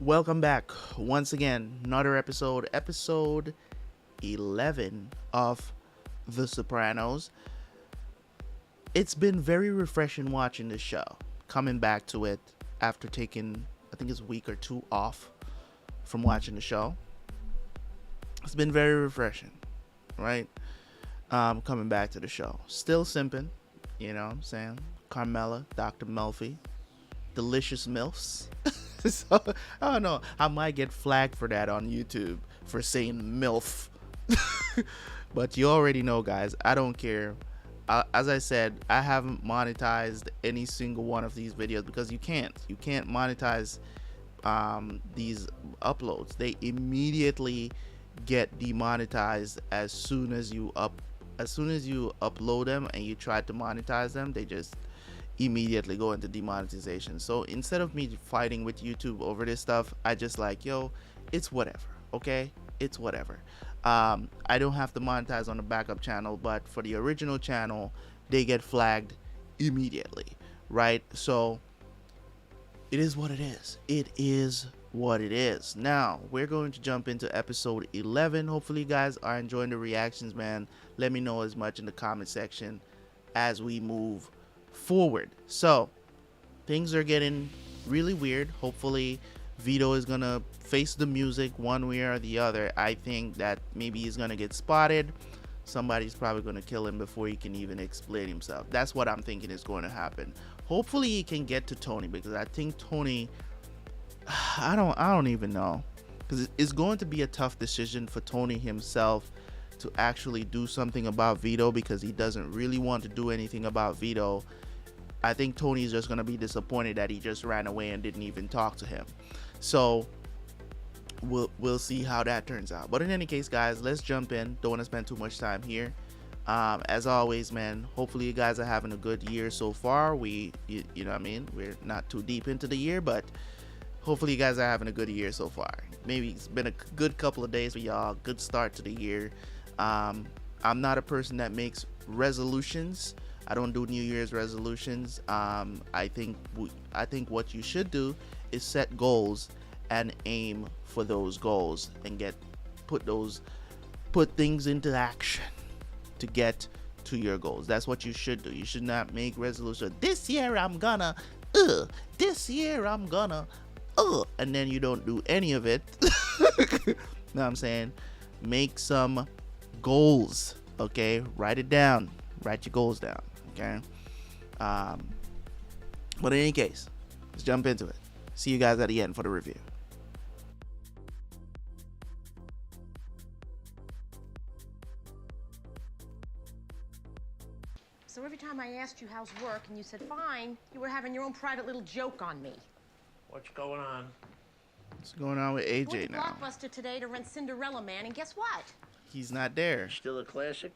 Welcome back once again. Another episode 11 of The Sopranos. It's been very refreshing watching this show. Coming back to it after taking, I think it's a week or two off from watching the show. It's been very refreshing, right? Coming back to the show. Still simping, you know what I'm saying? Carmela, Dr. Melfi, delicious MILFs. So, I don't know. I might get flagged for that on YouTube for saying MILF. But you already know, guys. I don't care. As I said, I haven't monetized any single one of these videos because you can't. You can't monetize these uploads. They immediately get demonetized as soon as you upload them and you try to monetize them. They just immediately go into demonetization. So instead of me fighting with YouTube over this stuff, I just like, yo, it's whatever. Okay, it's whatever. I don't have to monetize on the backup channel, but for the original channel they get flagged immediately, right? So it is what it is. It is what it is. Now we're going to jump into episode 11. Hopefully you guys are enjoying the reactions, man. Let me know as much in the comment section as we move forward. So things are getting really weird. Hopefully Vito is gonna face the music one way or the other. I think that maybe he's gonna get spotted. Somebody's probably gonna kill him before he can even explain himself. That's what I'm thinking is going to happen. Hopefully he can get to Tony, because I think Tony, I don't even know, because it's going to be a tough decision for Tony himself to actually do something about Vito, because he doesn't really want to do anything about Vito. I think Tony's just going to be disappointed that he just ran away and didn't even talk to him. So we'll see how that turns out. But in any case, guys, let's jump in. Don't want to spend too much time here. As always, man, hopefully you guys are having a good year so far. You know what I mean? We're not too deep into the year, but hopefully you guys are having a good year so far. Maybe it's been a good couple of days for y'all. Good start to the year. I'm not a person that makes resolutions. I don't do New Year's resolutions. I think what you should do is set goals and aim for those goals and put things into action to get to your goals. That's what you should do. You should not make resolutions. This year I'm gonna, this year I'm gonna, and then you don't do any of it. Know what I'm saying? Make some goals, okay? Write it down. Write your goals down, okay? But in any case, let's jump into it. See you guys at the end for the review. So every time I asked you how's work and you said fine, you were having your own private little joke on me. What's going on? What's going on with AJ Went to now? Blockbuster today to rent Cinderella Man, and guess what? He's not there. Still a classic?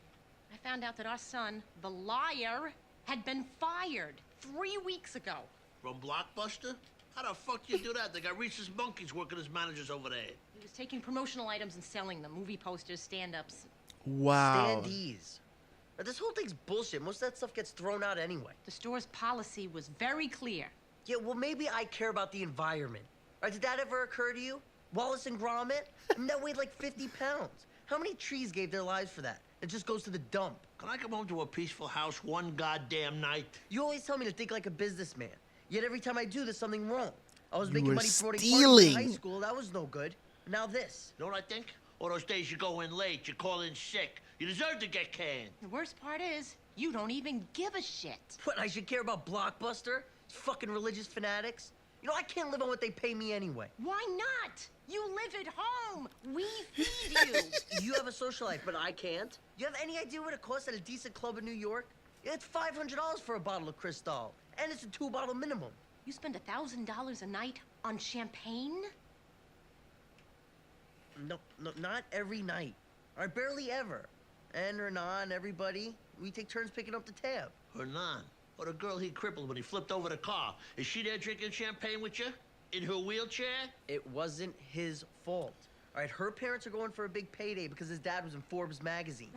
I found out that our son, the liar, had been fired 3 weeks ago. From Blockbuster? How the fuck you do that? They got Reese's Monkeys working as managers over there. He was taking promotional items and selling them, movie posters, stand-ups. Wow. Standees. Now, this whole thing's bullshit. Most of that stuff gets thrown out anyway. The store's policy was very clear. Yeah, well, maybe I care about the environment. All right, did that ever occur to you? Wallace and Gromit? I mean, that weighed like 50 pounds. How many trees gave their lives for that? It just goes to the dump. Can I come home to a peaceful house one goddamn night? You always tell me to think like a businessman. Yet every time I do, there's something wrong. I was You making were money promoting stealing. parties in high school. That was no good. Now this. You know what I think? All those days you go in late, you call in sick. You deserve to get canned. The worst part is, you don't even give a shit. What, I should care about Blockbuster? Fucking religious fanatics? You know, I can't live on what they pay me anyway. Why not? You live at home. We feed you. You have a social life, but I can't? You have any idea what it costs at a decent club in New York? It's $500 for a bottle of Cristal, and it's a 2-bottle minimum. You spend $1,000 a night on champagne? No, not every night. Or barely ever. And Hernan, everybody, we take turns picking up the tab. Hernan, or the girl he crippled when he flipped over the car. Is she there drinking champagne with you? In her wheelchair? It wasn't his fault. All right, her parents are going for a big payday because his dad was in Forbes magazine.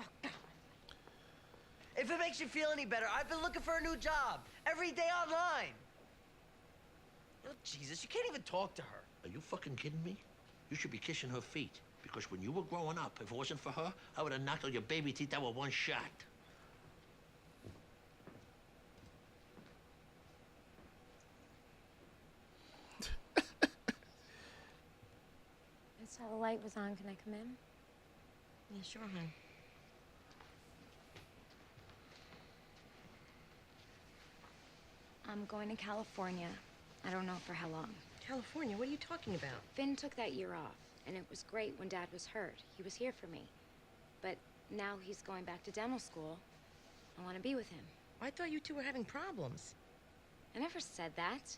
If it makes you feel any better, I've been looking for a new job every day online. Oh, Jesus, you can't even talk to her. Are you fucking kidding me? You should be kissing her feet. Because when you were growing up, if it wasn't for her, I would have knocked all your baby teeth out with one shot. I saw the light was on. Can I come in? Yeah, sure, hon. I'm going to California. I don't know for how long. California, what are you talking about? Finn took that year off, and it was great when Dad was hurt. He was here for me. But now he's going back to dental school. I want to be with him. I thought you two were having problems. I never said that.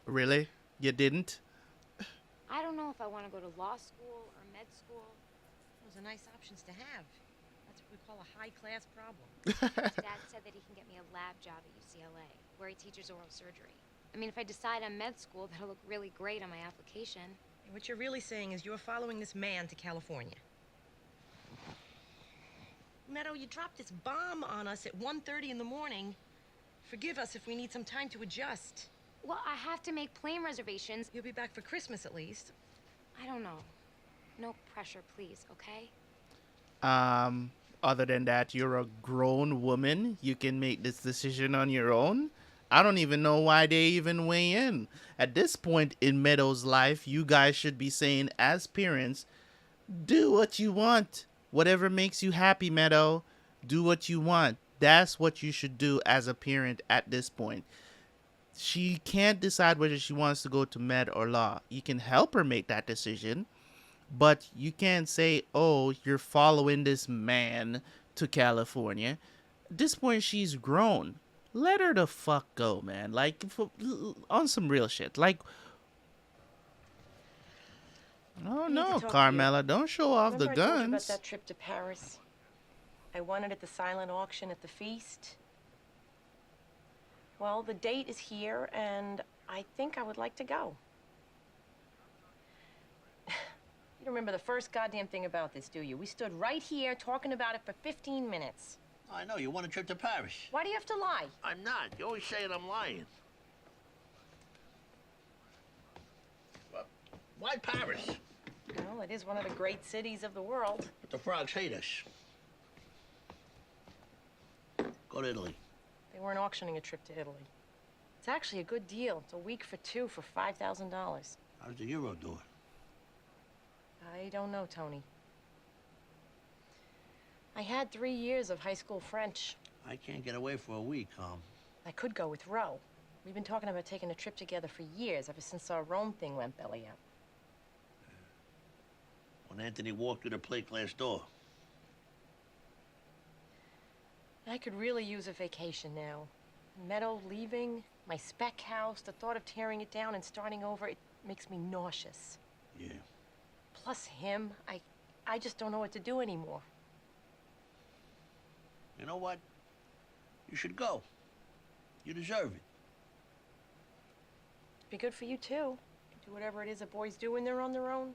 Really? You didn't? I don't know if I want to go to law school or med school. Those are nice options to have. That's what we call a high-class problem. Dad said that he can get me a lab job at UCLA, where he teaches oral surgery. I mean, if I decide on med school, that'll look really great on my application. And what you're really saying is you're following this man to California. Meadow, you dropped this bomb on us at 1:30 in the morning. Forgive us if we need some time to adjust. Well, I have to make plane reservations. You'll be back for Christmas at least. I don't know. No pressure, please, okay? Other than that, you're a grown woman. You can make this decision on your own. I don't even know why they even weigh in. At this point in Meadow's life, you guys should be saying, as parents, do what you want. Whatever makes you happy, Meadow. Do what you want. That's what you should do as a parent at this point. She can't decide whether she wants to go to med or law. You can help her make that decision, but you can't say, oh, you're following this man to California. At this point, she's grown. Let her the fuck go, man. Like, on some real shit. Like, oh no, Carmela, don't show off the Remember I told you about guns. that trip to Paris? I won it at the silent auction at the feast. Well, the date is here, and I think I would like to go. You don't remember the first goddamn thing about this, do you? We stood right here talking about it for 15 minutes. I know, you want a trip to Paris. Why do you have to lie? I'm not. You're always saying I'm lying. Well, why Paris? Well, it is one of the great cities of the world. But the frogs hate us. Go to Italy. They weren't auctioning a trip to Italy. It's actually a good deal. It's a week for two for $5,000. How's the Euro do it? I don't know, Tony. I had 3 years of high school French. I can't get away for a week, I could go with Ro. We've been talking about taking a trip together for years, ever since our Rome thing went belly up. When Anthony walked through the plate glass door. I could really use a vacation now. Meadow leaving, my spec house, the thought of tearing it down and starting over, it makes me nauseous. Yeah. Plus him, I just don't know what to do anymore. You know what? You should go. You deserve it. Be good for you, too. Do whatever it is that boys do when they're on their own.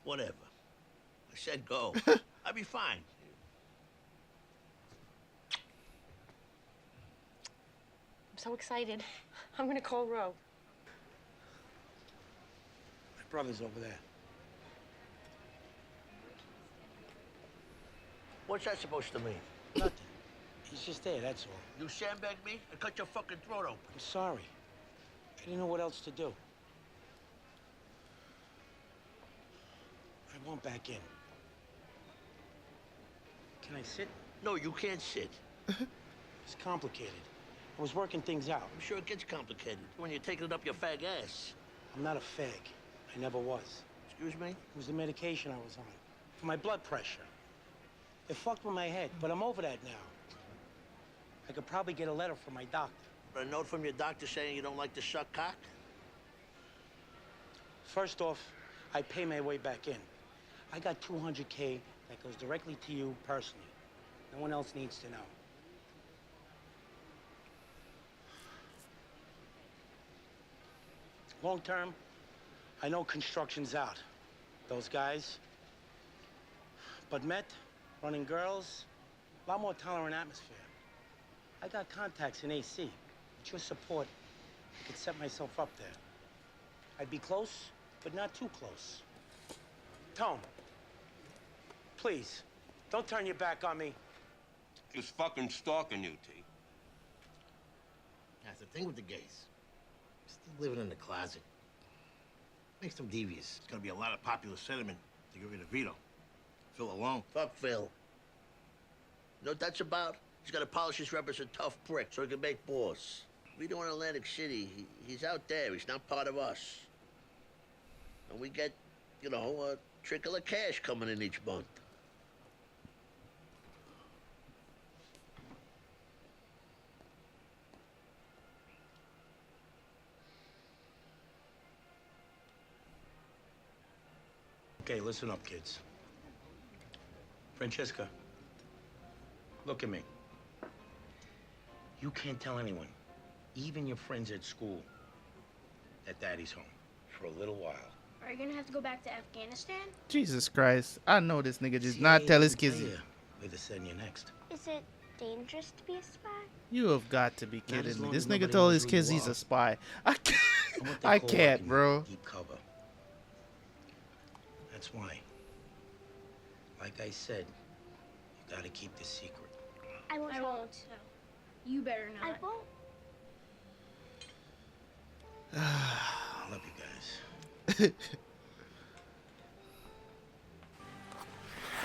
Whatever. I said go. I'll be fine. I'm so excited. I'm gonna call Ro. My brother's over there. What's that supposed to mean? Nothing. He's just there, that's all. You sandbagged me? I cut your fucking throat open. I'm sorry. I didn't know what else to do. I want back in. Can I sit? No, you can't sit. It's complicated. I was working things out. I'm sure it gets complicated when you're taking it up your fag ass. I'm not a fag. I never was. Excuse me? It was the medication I was on. For my blood pressure. It fucked with my head, but I'm over that now. I could probably get a letter from my doctor. A note from your doctor saying you don't like to suck cock? First off, I pay my way back in. I got $200K that goes directly to you personally. No one else needs to know. Long term, I know construction's out. Those guys. But Met, running girls, a lot more tolerant atmosphere. I got contacts in AC. With your support, I could set myself up there. I'd be close, but not too close. Tone, please, don't turn your back on me. Just fucking stalking you, T. That's the thing with the gays. Still living in the closet. Makes them devious. There's gonna be a lot of popular sentiment to get rid of Vito. Phil alone. Fuck Phil. You know what that's about? He's gotta polish his rep as a tough prick so he can make boss. Vito in Atlantic City, he's out there. He's not part of us. And we get, you know, a trickle of cash coming in each month. Okay, listen up, kids. Francesca, look at me. You can't tell anyone, even your friends at school, that Daddy's home for a little while. Are you gonna have to go back to Afghanistan? Jesus Christ. I know this nigga does not tell his kids. Where to send you next. Is it dangerous to be a spy? You have got to be Not as kidding me. long This as nigga nobody told knows his who kids you he's are. a spy. I can't, And what they I call can't, working bro. Deep cover. That's why. Like I said, you gotta keep the secret. I won't tell. You better not. I won't. I love you guys.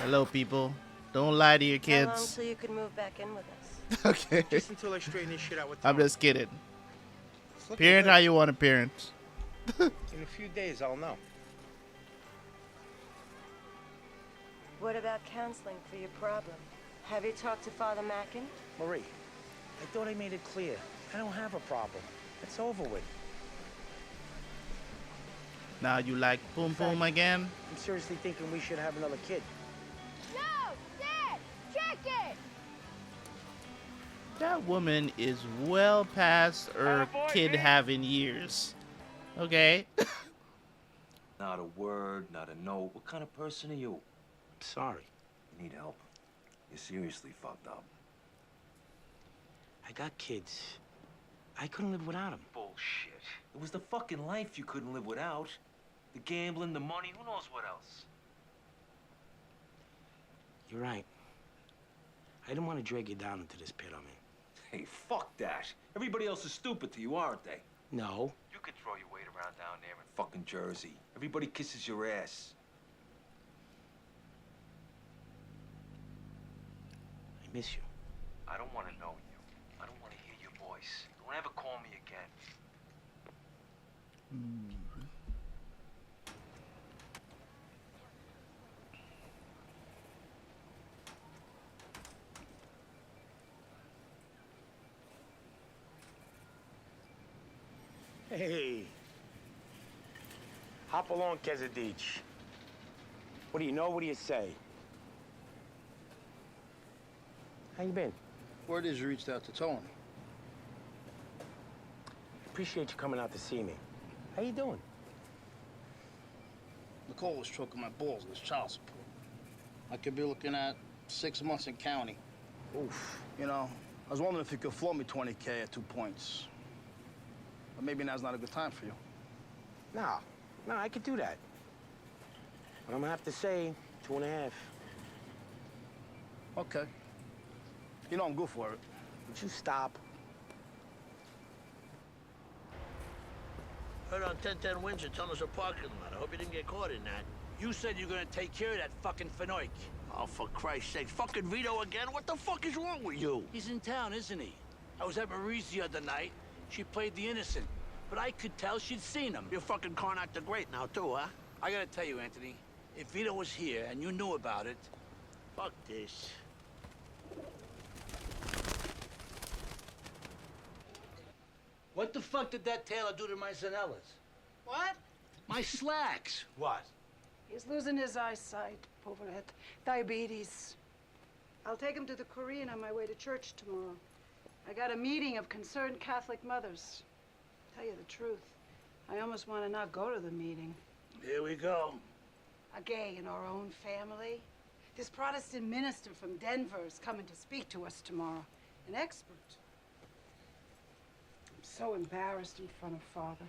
Hello, people. Don't lie to your How long kids. till you can move back in with us? Okay. Just until I straighten this shit out with I'm Tom. just kidding. It's looking Parent good. how you want to parent. In a few days, I'll know. What about counseling for your problem? Have you talked to Father Mackin? Marie, I thought I made it clear. I don't have a problem. It's over with. Now you like boom boom again? I'm seriously thinking we should have another kid. No! Dad! Check it! That woman is well past her Attaboy, kid man. having years. Okay. Not a word, not a note. What kind of person are you? Sorry. You need help. You're seriously fucked up. I got kids. I couldn't live without them. Bullshit. It was the fucking life you couldn't live without. The gambling, the money, who knows what else? You're right. I didn't want to drag you down into this pit I'm in. Hey, fuck that. Everybody else is stupid to you, aren't they? No. You can throw your weight around down there in fucking Jersey. Everybody kisses your ass. I miss you. I don't want to know you. I don't want to hear your voice. Don't ever call me again. Hey. Hop along, Kezadich. What do you know? What do you say? How you been? Word is you reached out to Tony. Appreciate you coming out to see me. How you doing? Nicole was choking my balls with child support. I could be looking at 6 months in county. Oof. You know, I was wondering if you could float me 20K at 2 points. But maybe now's not a good time for you. No, I could do that. But I'm gonna have to say 2.5. Okay. You know I'm good for it. Would you stop? Heard on 1010 Windsor telling us a parking lot. I hope you didn't get caught in that. You said you were gonna take care of that fucking Fenoik. Oh, for Christ's sake. Fucking Vito again? What the fuck is wrong with you? He's in town, isn't he? I was at Marie's the other night. She played the innocent, but I could tell she'd seen him. You're fucking Carnac the Great now, too, huh? I gotta tell you, Anthony, if Vito was here and you knew about it... Fuck this. What the fuck did that tailor do to my Zanellas? What? My slacks. What? He's losing his eyesight, poverette. Diabetes. I'll take him to the Korean on my way to church tomorrow. I got a meeting of concerned Catholic mothers. Tell you the truth, I almost want to not go to the meeting. Here we go. A gay in our own family. This Protestant minister from Denver is coming to speak to us tomorrow. An expert. I'm so embarrassed in front of Father.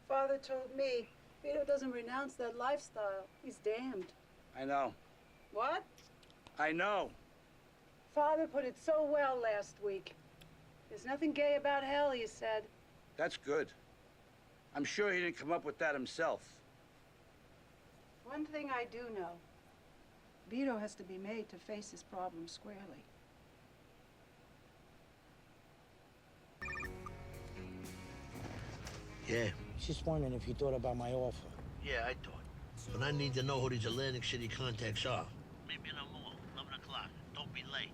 Father told me Vito doesn't renounce that lifestyle. He's damned. I know. What? I know. Father put it so well last week. There's nothing gay about hell, he said. That's good. I'm sure he didn't come up with that himself. One thing I do know. Vito has to be made to face his problems squarely. Yeah. Just wondering if you thought about my offer. Yeah, I thought. But I need to know who these Atlantic City contacts are. Meet me in the mall, 11 o'clock. Don't be late.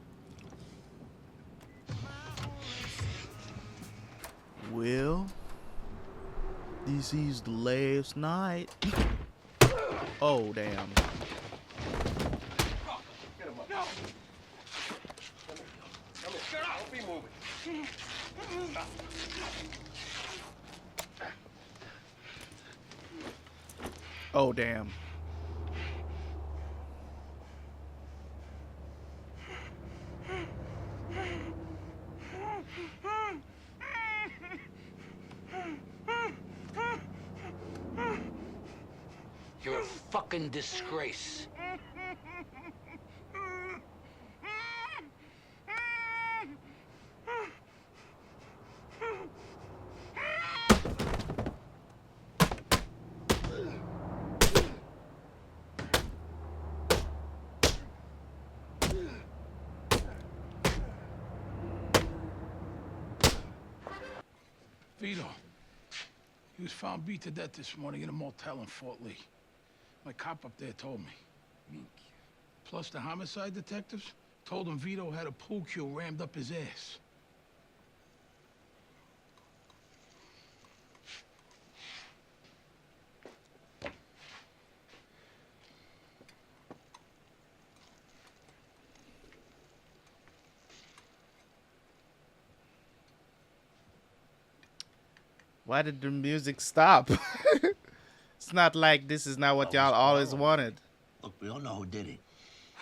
Well, this is the last night. Oh, damn. Get him up. No! Come here. Get out. Don't be moving. Stop. Oh, damn. You're a fucking disgrace. Vito. He was found beat to death this morning in a motel in Fort Lee. My cop up there told me. Plus the homicide detectives told him Vito had a pool cue rammed up his ass. Why did the music stop? It's not like this is not what y'all always wanted. Look, we all know who did it.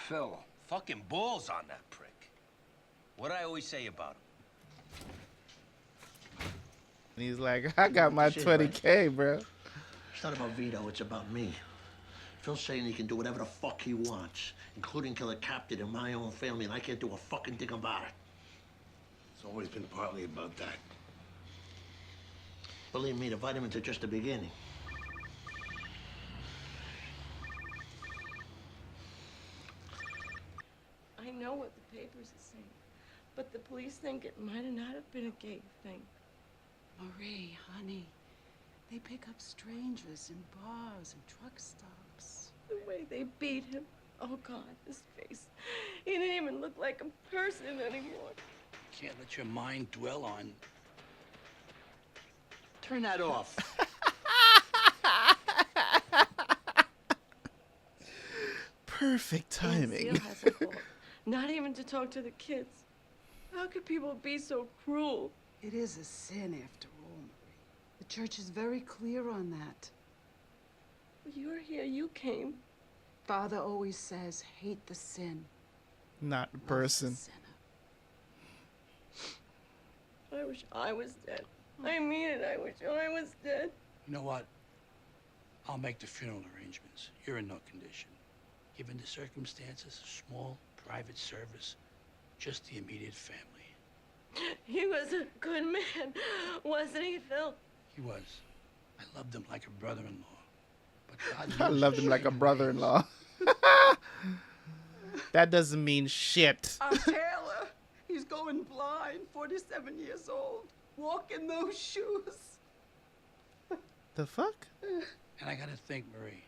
Phil. Fucking balls on that prick. What I always say about him. And he's like, I got my 20K, bro. It's not about Vito, it's about me. Phil's saying he can do whatever the fuck he wants, including kill a captain in my own family, and I can't do a fucking thing about it. It's always been partly about that. Believe me, the vitamins are just the beginning. I know what the papers are saying, but the police think it might not have been a gay thing. Marie, honey, they pick up strangers in bars and truck stops. The way they beat him. Oh, God, his face. He didn't even look like a person anymore. Can't let your mind dwell on. Turn that off. Perfect timing. Seal has a fault. Not even to talk to the kids. How could people be so cruel? It is a sin, after all, Marie. The church is very clear on that. You're here, you came. Father always says, hate the sin. Not the person. I wish I was dead. I mean it, I wish I was dead. You know what? I'll make the funeral arrangements. You're in no condition. Given the circumstances, a small private service, just the immediate family. He was a good man, wasn't he, Phil? He was. I loved him like a brother-in-law. But God I knows loved his him like a strange brother-in-law. That doesn't mean shit. I'm Taylor. He's going blind, 47 years old. Walk in those shoes. The fuck? And I gotta think, Marie,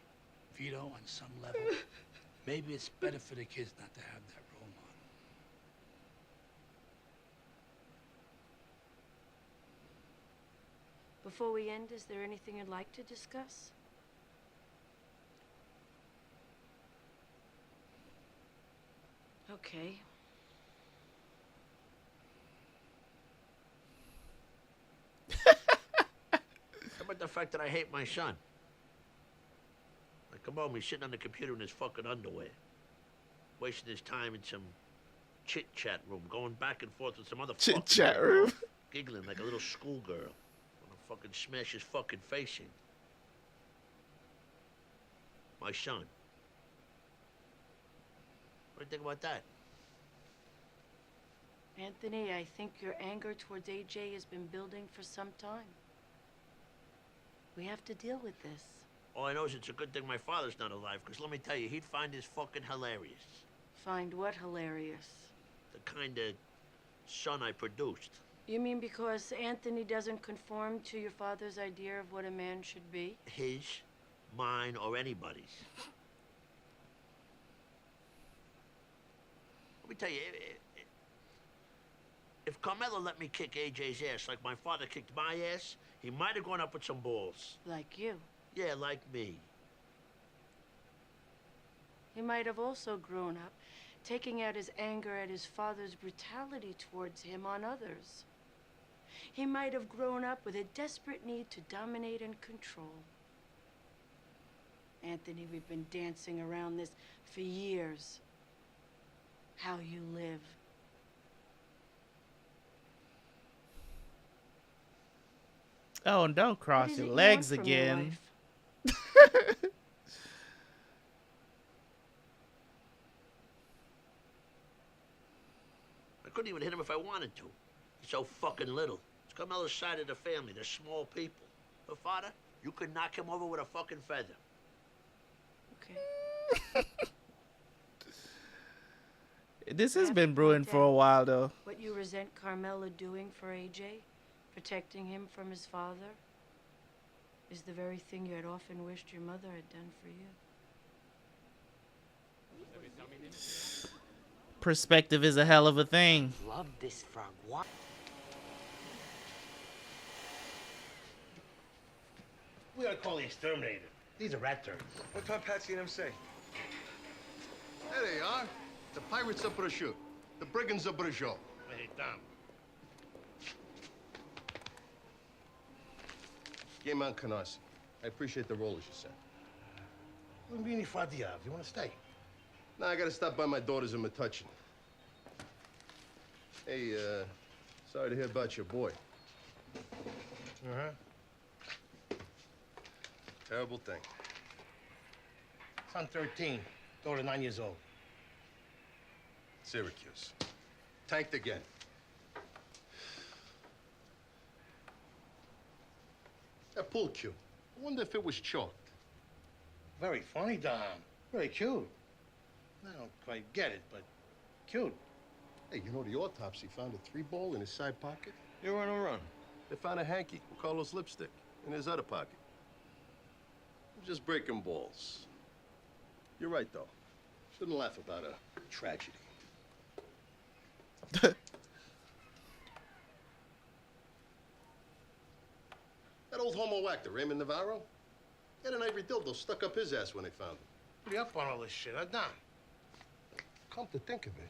Vito, on some level, maybe it's better for the kids not to have that role model. Before we end, is there anything you'd like to discuss? Okay. How about the fact that I hate my son? Like, come on, he's sitting on the computer in his fucking underwear. wasting his time in some chit-chat room, going back and forth with some other Chit-chat fucking room. giggling like a little schoolgirl. Wanna fucking smash his fucking face in. My son. What do you think about that? Anthony, I think your anger towards AJ has been building for some time. We have to deal with this. All I know is it's a good thing my father's not alive, because let me tell you, he'd find this fucking hilarious. Find what hilarious? The kind of son I produced. You mean because Anthony doesn't conform to your father's idea of what a man should be? His, mine, or anybody's. Let me tell you, if Carmelo let me kick AJ's ass like my father kicked my ass, he might have gone up with some balls. Like you. Yeah, like me. He might have also grown up, taking out his anger at his father's brutality towards him on others. He might have grown up with a desperate need to dominate and control. Anthony, we've been dancing around this for years. How you live. Oh, and don't cross What is your it you legs want from your again. life? I couldn't even hit him if I wanted to. He's so fucking little. It's Carmelo's side of the family. They're small people. But father, you could knock him over with a fucking feather. Okay. This has been brewing for a while, though. What you resent Carmela doing for AJ, protecting him from his father, is the very thing you had often wished your mother had done for you. Perspective is a hell of a thing. Love this frog. What? We ought to call the exterminator. These are rat turds. What time Patsy and them say? There they are. The pirates of Brashu. The brigands of Brasho. Hey, Tom. Game on Canarsie. I appreciate the rollers you sent. What do you mean, Fadiav? You want to stay? Now I gotta stop by my daughters in Metuchen. Hey, sorry to hear about your boy. Uh-huh. Terrible thing. Son 13, daughter 9 years old. Syracuse. Tanked again. That pool cue. I wonder if it was chalked. Very funny, Dom. Very cute. I don't quite get it, but cute. Hey, you know the autopsy found a 3-ball in his side pocket? You're on a run. They found a hanky with Carlos lipstick in his other pocket. Just breaking balls. You're right, though. Shouldn't laugh about a tragedy. That old homo actor, Raymond Navarro, he had an ivory dildo stuck up his ass when they found him. What are you up on all this shit, huh, Don? Come to think of it,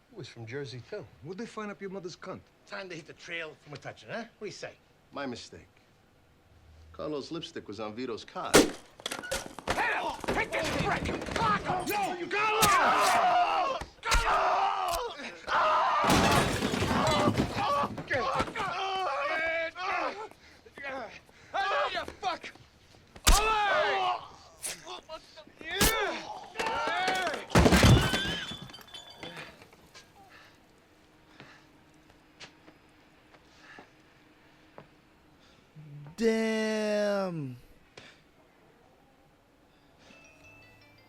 he was from Jersey, too. Where'd they find up your mother's cunt? Time to hit the trail from a touching, huh? What do you say? My mistake. Carlos' lipstick was on Vito's car. Hell! Hit this prick! Fuck him! No! You got You fuck! Damn.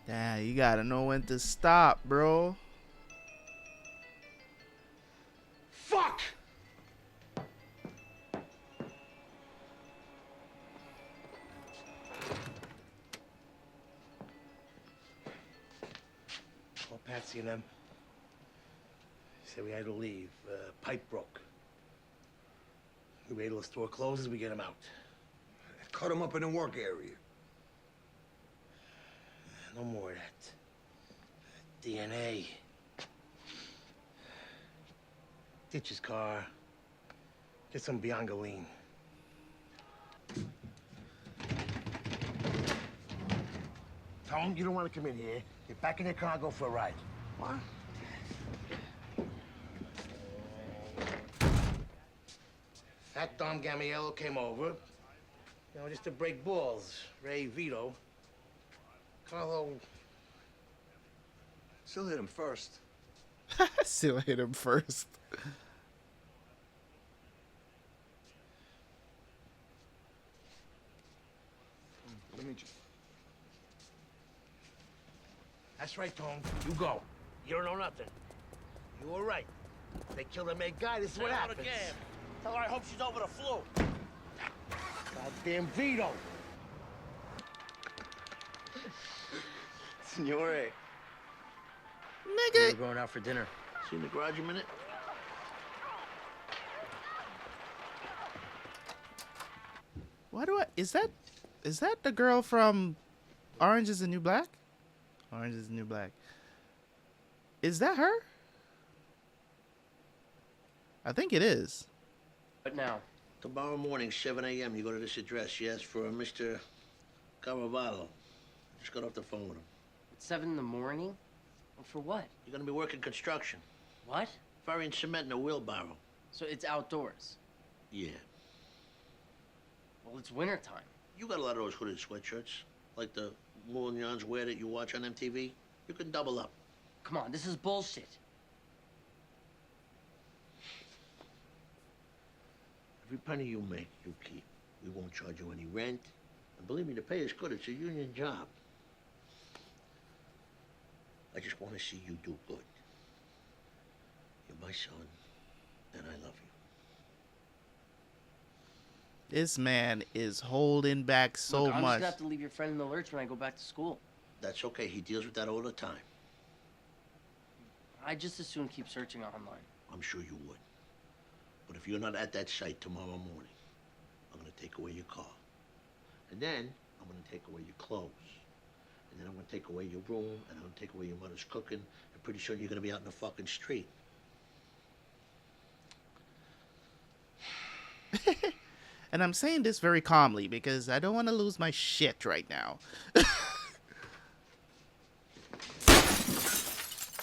Damn, you gotta know when to stop, bro. Fuck! Call Patsy and them. Said we had to leave. Pipe broke. We wait till the store closes, we get him out. Cut him up in the work area. No more of that. DNA. Ditch his car. Get some Biangaline. Tell him you don't want to come in here. Get back in your car, go for a ride. What? That Dom Gamiello came over, just to break balls. Ray, Vito. Carlo... Still hit him first. Still hit him first. Let me just... That's right, Tone. You go. You don't know nothing. You were right. They killed a main guy. This is what happens. Tell her I hope she's over the flu. Goddamn Vito. Signore. Nigga. We're going out for dinner. See you in the garage a minute? Why do I... Is that the girl from Orange is the New Black? Orange is the New Black. Is that her? I think it is. But now? Tomorrow morning, 7 a.m., you go to this address. You ask for a Mr. Caravallo. Just got off the phone with him. At 7 in the morning? And for what? You're gonna be working construction. What? Ferrying cement in a wheelbarrow. So it's outdoors? Yeah. Well, it's wintertime. You got a lot of those hooded sweatshirts, like the Moulignons wear that you watch on MTV. You can double up. Come on, this is bullshit. Every penny you make, you keep. We won't charge you any rent. And believe me, the pay is good. It's a union job. I just want to see you do good. You're my son, and I love you. This man is holding back so Look, I'm much. just gonna have to leave your friend in the lurch when I go back to school. That's okay. He deals with that all the time. I just as soon keep searching online. I'm sure you would. But if you're not at that site tomorrow morning, I'm going to take away your car. And then I'm going to take away your clothes. And then I'm going to take away your room, and I'm going to take away your mother's cooking. And pretty soon you're going to be out in the fucking street. And I'm saying this very calmly because I don't want to lose my shit right now.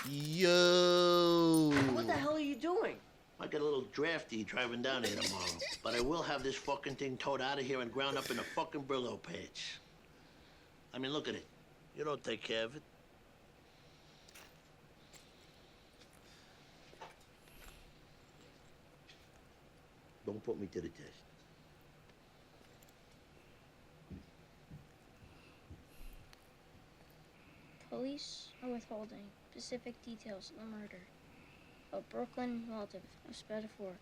Yo. What the hell are you doing? I get a little drafty driving down here tomorrow. But I will have this fucking thing towed out of here and ground up in a fucking Brillo patch. I mean, look at it. You don't take care of it. Don't put me to the test. Police are withholding specific details of the murder of Brooklyn relative of Spatafor, who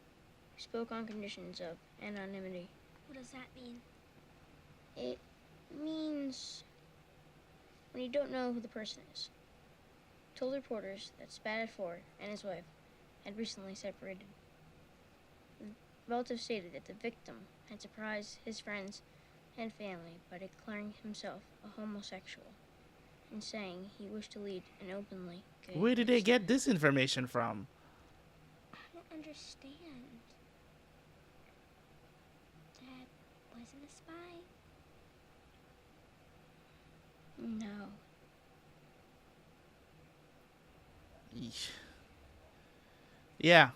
spoke on conditions of anonymity. What does that mean? It means when you don't know who the person is. Told reporters that Spatafor and his wife had recently separated. The relative stated that the victim had surprised his friends and family by declaring himself a homosexual and saying he wished to lead an openly gay Where did they get this information from? I don't understand. Dad wasn't a spy? No. Yeesh. Yeah.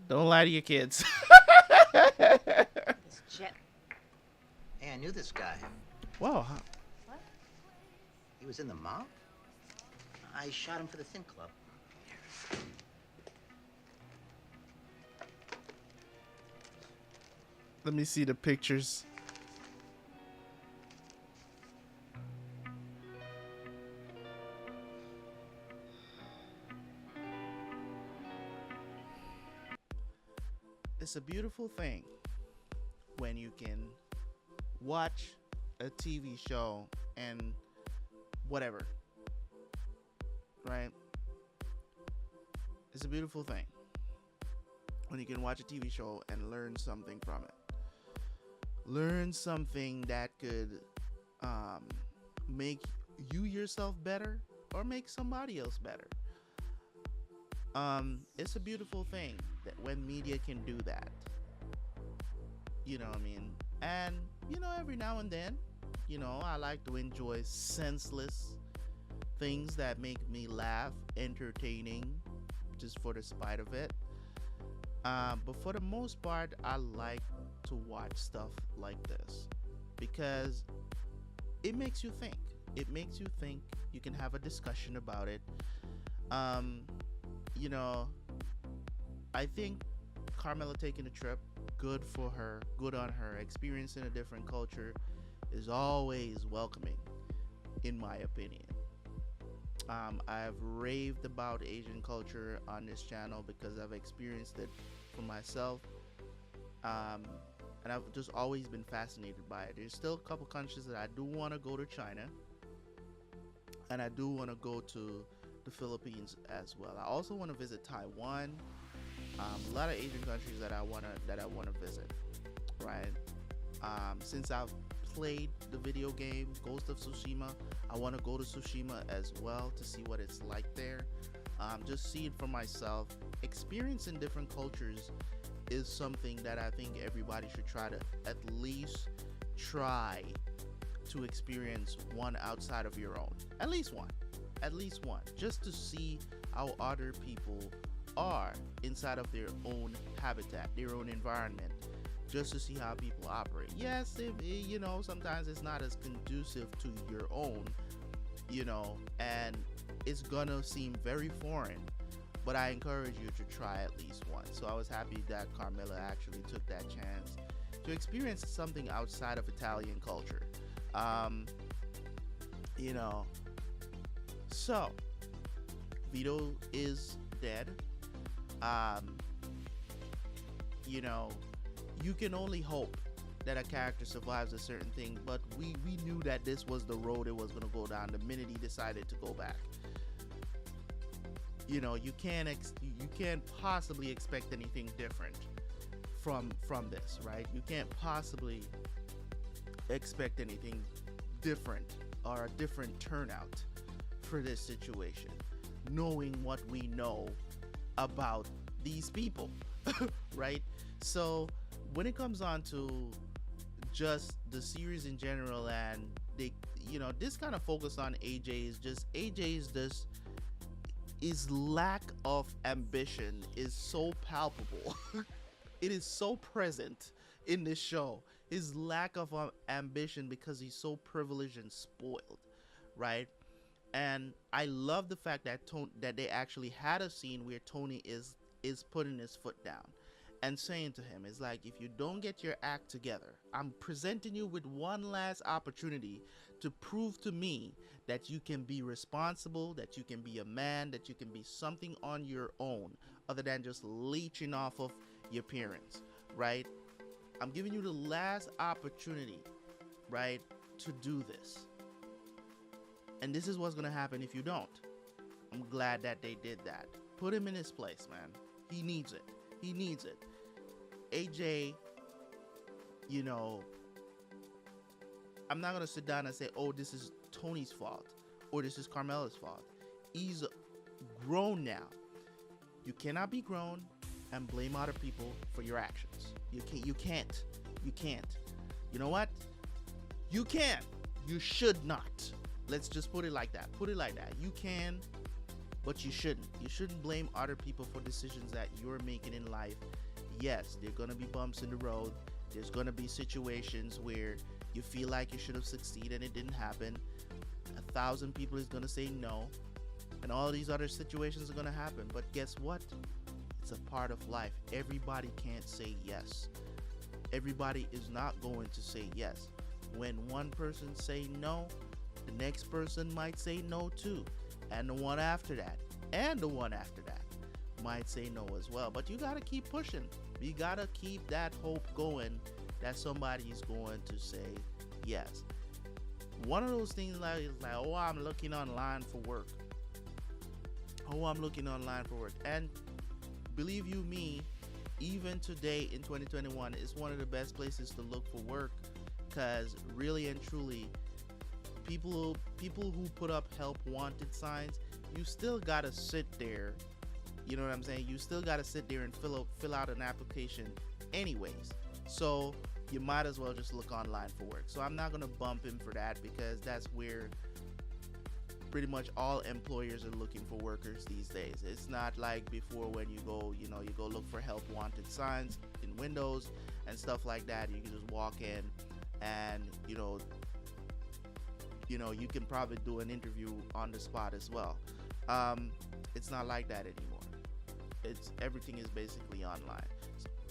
Don't lie to your kids. This jet. Hey, I knew this guy. Whoa. What? He was in the mob? I shot him for the Thin Club. Let me see the pictures. It's a beautiful thing when you can watch a TV show and whatever, right? It's a beautiful thing when you can watch a TV show and learn something from it. Learn something that could make you yourself better or make somebody else better. It's a beautiful thing that when media can do that. You know what I mean? And, you know, every now and then, you know, I like to enjoy senseless things that make me laugh, entertaining, just for the spite of it. But for the most part, I like to watch stuff like this because it makes you think. It makes you think. You can have a discussion about it. You know, I think Carmela taking a trip, good for her, good on her. Experiencing a different culture is always welcoming, in my opinion. I've raved about Asian culture on this channel because I've experienced it for myself. And I've just always been fascinated by it. There's still a couple countries that I do want to go to. China, and I do want to go to the Philippines as well. I also want to visit Taiwan. A lot of Asian countries that I want to visit, right? Since I've played the video game Ghost of Tsushima, I want to go to Tsushima as well to see what it's like there. Just see it for myself. Experiencing different cultures is something that I think everybody should try to at least try to experience one outside of your own. At least one, just to see how other people are inside of their own habitat, their own environment, just to see how people operate. Yes, you know, sometimes it's not as conducive to your own, you know, and it's gonna seem very foreign, but I encourage you to try at least once. So I was happy that Carmela actually took that chance to experience something outside of Italian culture. You know, so Vito is dead. You know, you can only hope that a character survives a certain thing, but we knew that this was the road it was going to go down the minute he decided to go back. You know, you can't possibly expect anything different from this, right? You can't possibly expect anything different or a different turnout for this situation, knowing what we know about these people, right? So when it comes on to just the series in general, and they, you know, this kind of focus on his lack of ambition is so palpable. It is so present in this show. His lack of ambition because he's so privileged and spoiled, right? And I love the fact that that they actually had a scene where Tony is putting his foot down and saying to him, it's like, if you don't get your act together, I'm presenting you with one last opportunity to prove to me that you can be responsible, that you can be a man, that you can be something on your own other than just leeching off of your parents, right? I'm giving you the last opportunity, right, to do this. And this is what's going to happen if you don't. I'm glad that they did that. Put him in his place, man. He needs it. He needs it. AJ, you know, I'm not going to sit down and say, oh, this is Tony's fault or this is Carmela's fault. He's grown now. You cannot be grown and blame other people for your actions. You can't. You know what? You can. You should not. Let's just put it like that. Put it like that. You can, but you shouldn't. You shouldn't blame other people for decisions that you're making in life. Yes, there are going to be bumps in the road. There's going to be situations where you feel like you should have succeeded and it didn't happen. 1,000 people is going to say no. And all these other situations are going to happen. But guess what? It's a part of life. Everybody can't say yes. Everybody is not going to say yes. When one person say no, the next person might say no too. And the one after that. And the one after that might say no as well. But you got to keep pushing. You got to keep that hope going that somebody is going to say yes. One of those things is like, oh, I'm looking online for work. And believe you me, even today in 2021, it's one of the best places to look for work, because really and truly, people who put up help wanted signs, you still gotta sit there. You know what I'm saying? You still gotta sit there and fill out an application anyways. So you might as well just look online for work. So I'm not gonna bump him for that, because that's where pretty much all employers are looking for workers these days. It's not like before when you go look for help wanted signs in windows and stuff like that. You can just walk in and you can probably do an interview on the spot as well. It's not like that anymore. Everything is basically online.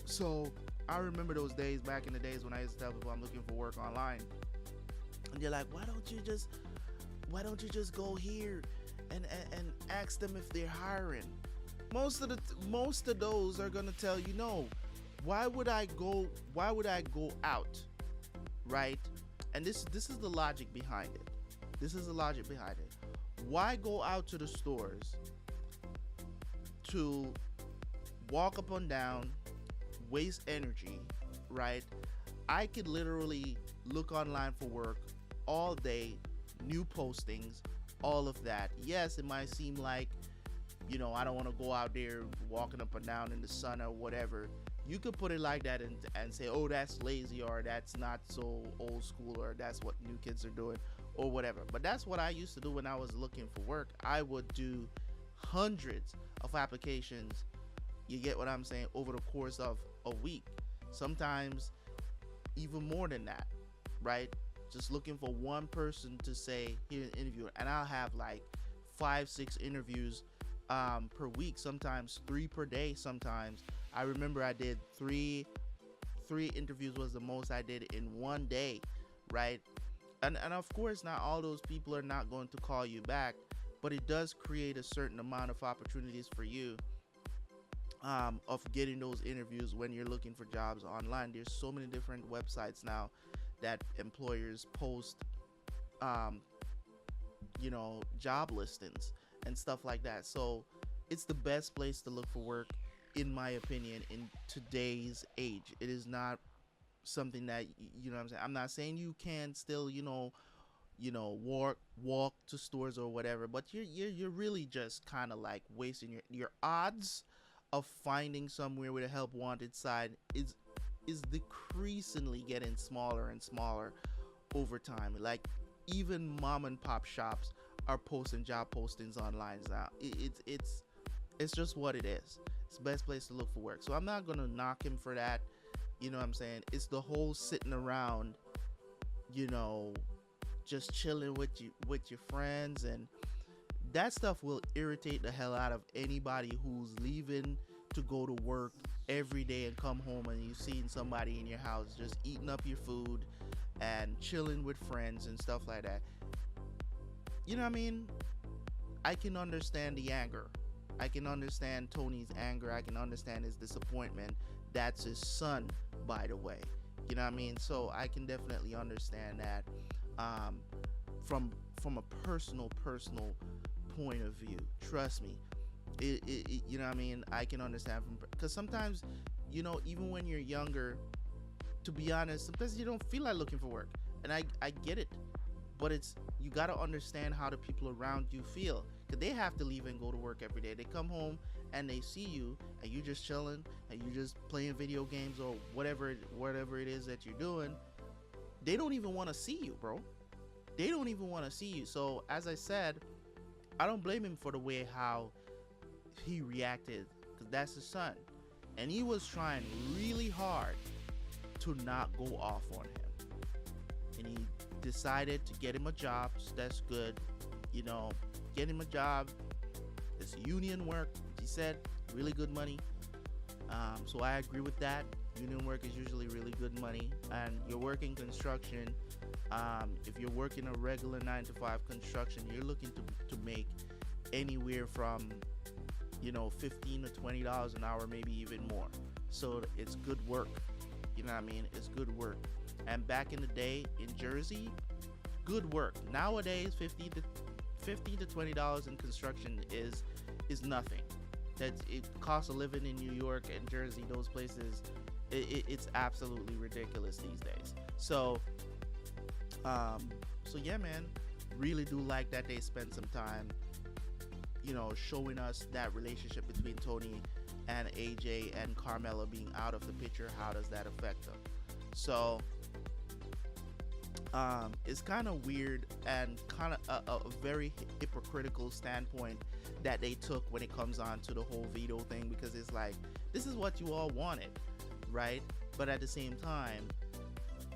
So I remember those days back in the days when I used to tell people I'm looking for work online, and they're like, why don't you just go here and ask them if they're hiring? Most of those are gonna tell you no. Why would I go out, right? And this is the logic behind it. Why go out to the stores to walk up and down, waste energy, right? I could literally look online for work all day, new postings, all of that. Yes, it might seem like, I don't want to go out there walking up and down in the sun or whatever. You could put it like that and say, oh, that's lazy, or that's not so old school, or that's what new kids are doing, or whatever. But that's what I used to do when I was looking for work. I would do hundreds of applications, you get what I'm saying, over the course of a week. Sometimes even more than that, right? Just looking for one person to say, here's an interview. And I'll have like 5-6 interviews per week, sometimes 3 per day. Sometimes I remember I did three interviews was the most I did in one day, right? And of course, not all those people are not going to call you back, but it does create a certain amount of opportunities for you of getting those interviews when you're looking for jobs online. There's so many different websites now that employers post job listings and stuff like that. So it's the best place to look for work, in my opinion, in today's age. It is not something that, what I'm saying, I'm not saying you can still walk to stores or whatever, but you're really just kind of like wasting your odds of finding somewhere with a help wanted sign is decreasingly getting smaller and smaller over time. Like even mom and pop shops are posting job postings online now. It's just what it is. It's the best place to look for work. So I'm not gonna knock him for that. You know what I'm saying? It's the whole sitting around, just chilling with your friends, and that stuff will irritate the hell out of anybody who's leaving to go to work every day and come home and you've seen somebody in your house just eating up your food and chilling with friends and stuff like that. You know what I mean? I can understand the anger. I can understand Tony's anger. I can understand his disappointment. That's his son, by the way. You know what I mean? So I can definitely understand that from a personal point of view. Trust me. You know what I mean? I can understand because sometimes, even when you're younger, to be honest, sometimes you don't feel like looking for work, and I get it, but you got to understand how the people around you feel, because they have to leave and go to work every day. They come home and they see you and you just chilling and you just playing video games or whatever it is that you're doing. They don't even want to see you, bro. They don't even want to see you. So as I said, I don't blame him for the way how he reacted, because that's his son, and he was trying really hard to not go off on him, and he decided to get him a job. So that's good, get him a job. It's union work, he said, really good money. So I agree with that. Union work is usually really good money, and you're working construction. If you're working a regular 9-to-5 construction, you're looking to make anywhere from $15 to $20 an hour, maybe even more. So it's good work. You know what I mean? It's good work. And back in the day in Jersey, good work. Nowadays, $15 to $20 in construction is nothing. It costs a living in New York and Jersey, those places. It's absolutely ridiculous these days. So yeah, man, really do like that they spent some time showing us that relationship between Tony and AJ and Carmela being out of the picture. How does that affect them? So It's kind of weird and kind of a very hypocritical standpoint that they took when it comes on to the whole Vito thing, because it's like, this is what you all wanted, right? But at the same time,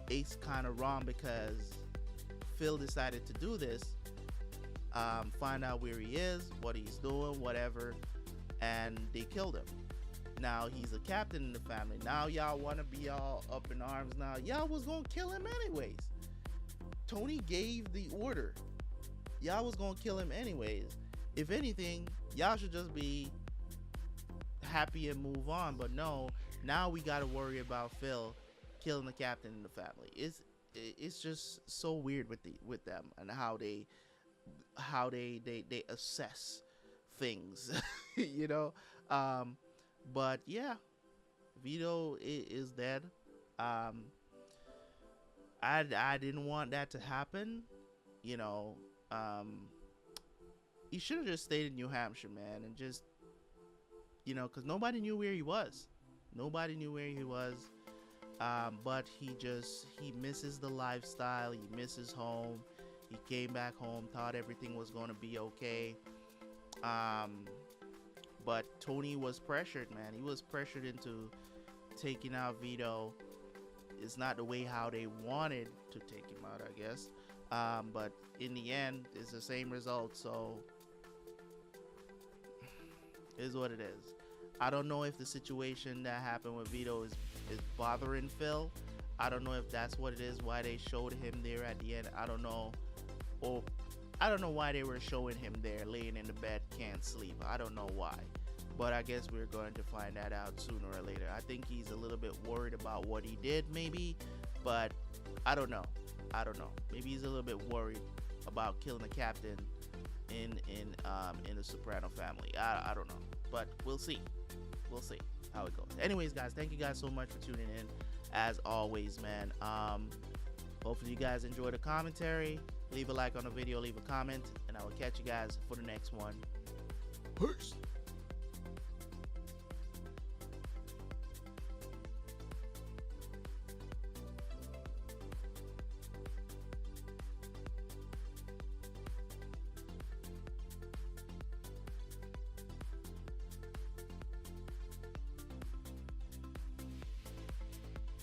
it's kind of wrong because Phil decided to do this, find out where he is, what he's doing, whatever, and they killed him. Now he's a captain in the family. Now y'all want to be all up in arms. Now y'all was gonna kill him anyways. Tony gave the order. Y'all was gonna kill him anyways. If anything, y'all should just be happy and move on. But no, now we gotta worry about Phil killing the captain in the family. It's just so weird with them and how they assess things, you know. But yeah, Vito is dead. I didn't want that to happen, you know. He should have just stayed in New Hampshire, man, and just, you know, because nobody knew where he was. Nobody knew where he was. But he misses the lifestyle. He misses home. He came back home, thought everything was going to be okay. But Tony was pressured, man. He was pressured into taking out Vito. It's not the way how they wanted to take him out, I guess. But in the end, it's the same result. So it is what it is. I don't know if the situation that happened with Vito is bothering Phil. I don't know if that's what it is, why they showed him there at the end. I don't know. Or I don't know why they were showing him there laying in the bed, can't sleep. I don't know why. But I guess we're going to find that out sooner or later. I think he's a little bit worried about what he did, maybe. But I don't know. Maybe he's a little bit worried about killing the captain in the Soprano family. I don't know. But we'll see. We'll see how it goes. Anyways, guys, thank you guys so much for tuning in. As always, man. Hopefully you guys enjoyed the commentary. Leave a like on the video, leave a comment, and I will catch you guys for the next one. Peace.